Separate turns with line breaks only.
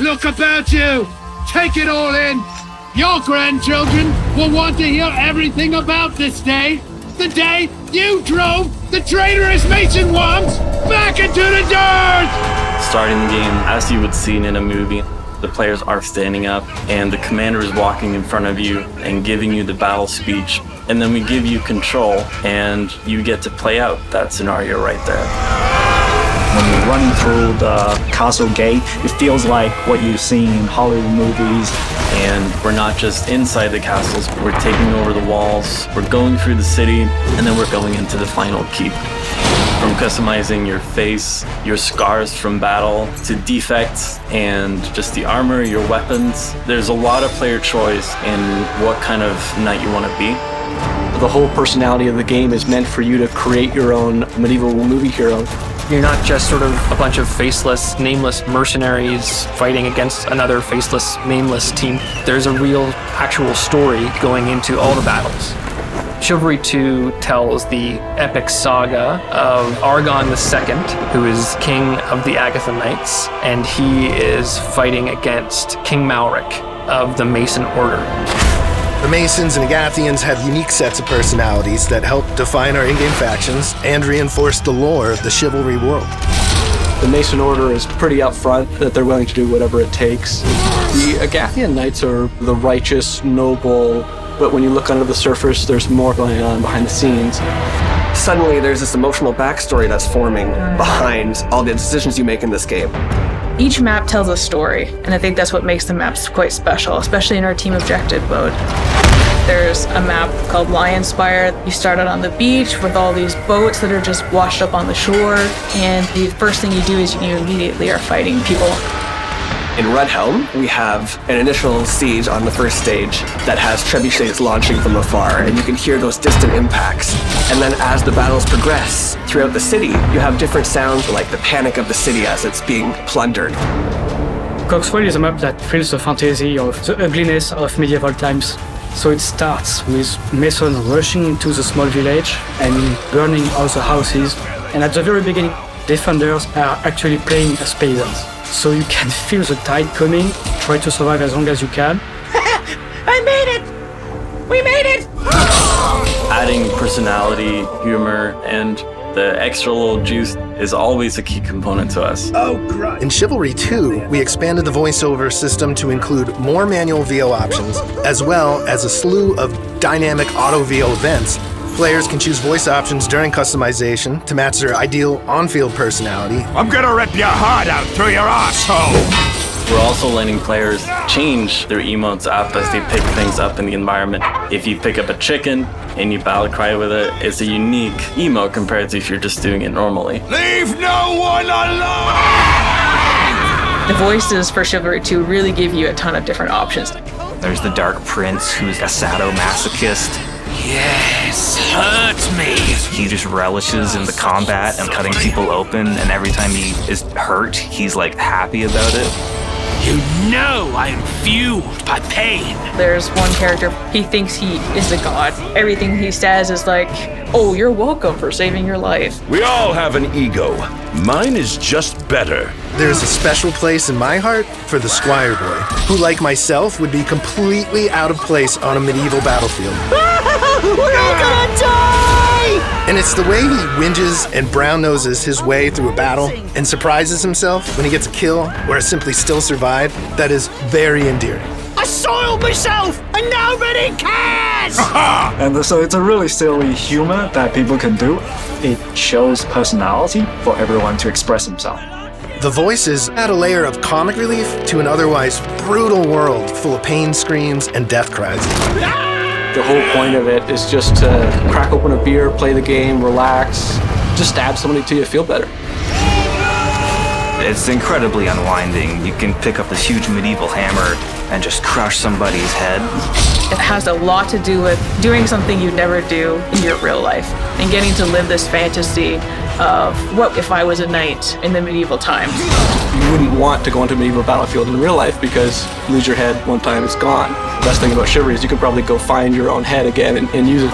Look about you. Take it all in. Your grandchildren will want to hear everything about this day. The day you drove the traitorous Mason worms back into the dirt!
Starting the game, as you would see in a movie, the players are standing up and the commander is walking in front of you and giving you the battle speech. And then we give you control and you get to play out that scenario right there.
When you're running through the castle gate, it feels like what you see in Hollywood movies.
And we're not just inside the castles, we're taking over the walls, we're going through the city, and then we're going into the final keep. From customizing your face, your scars from battle, to defects, and just the armor, your weapons. There's a lot of player choice in what kind of knight you want to be.
The whole personality of the game is meant for you to create your own medieval movie hero.
You're not just sort of a bunch of faceless, nameless mercenaries fighting against another faceless, nameless team. There's a real, actual story going into all the battles. Chivalry 2 tells the epic saga of Argon II, who is king of the Agatha Knights, and he is fighting against King Malric of the Mason Order.
The Masons and Agathians have unique sets of personalities that help define our in-game factions and reinforce the lore of the Chivalry world.
The Mason Order is pretty upfront that they're willing to do whatever it takes. The Agathian Knights are the righteous, noble, but when you look under the surface, there's more going on behind the scenes.
Suddenly, there's this emotional backstory that's forming behind all the decisions you make in this game.
Each map tells a story, and I think that's what makes the maps quite special, especially in our team objective mode. There's a map called Lionspire. You start out on the beach with all these boats that are just washed up on the shore, and the first thing you do is you immediately are fighting people.
In Redhelm, we have an initial siege on the first stage that has trebuchets launching from afar, and you can hear those distant impacts. And then as the battles progress throughout the city, you have different sounds like the panic of the city as it's being plundered.
Coxwell is a map that feels the fantasy of the ugliness of medieval times. So it starts with Masons rushing into the small village and burning all the houses. And at the very beginning, defenders are actually playing as peasants. So you can feel the tide coming, try to survive as long as you can.
I made it! We made it!
Adding personality, humor, and the extra little juice is always a key component to us.
In Chivalry 2, we expanded the voiceover system to include more manual VO options, as well as a slew of dynamic auto VO events. Players can choose voice options during customization to match their ideal on-field personality.
I'm gonna rip your heart out through your asshole!
We're also letting players change their emotes up as they pick things up in the environment. If you pick up a chicken and you battle cry with it, it's a unique emote compared to if you're just doing it normally.
Leave no one alone!
The voices for Chivalry 2 really give you a ton of different options.
There's the Dark Prince, who's a sadomasochist.
Yes, hurt me!
He just relishes in the combat and cutting people open, and every time he is hurt, he's like happy about it.
You know I am fueled by pain.
There's one character, he thinks he is a god. Everything he says is like, oh, you're welcome for saving your life.
We all have an ego. Mine is just better.
There's a special place in my heart for the Squire Boy, who, like myself, would be completely out of place on a medieval battlefield.
We're all gonna die!
And it's the way he whinges and brown-noses his way through a battle and surprises himself when he gets a kill or has simply still survived that is very endearing.
I soiled myself and nobody cares!
And so it's a really silly humor that people can do. It shows personality for everyone to express himself.
The voices add a layer of comic relief to an otherwise brutal world full of pain screams and death cries.
The whole point of it is just to crack open a beer, play the game, relax, just stab somebody till you feel better.
It's incredibly unwinding. You can pick up this huge medieval hammer and just crush somebody's head.
It has a lot to do with doing something you'd never do in your real life and getting to live this fantasy of what if I was a knight in the medieval times.
You wouldn't want to go into a medieval battlefield in real life because you lose your head one time, it's gone. The best thing about Chivalry is you can probably go find your own head again and use it.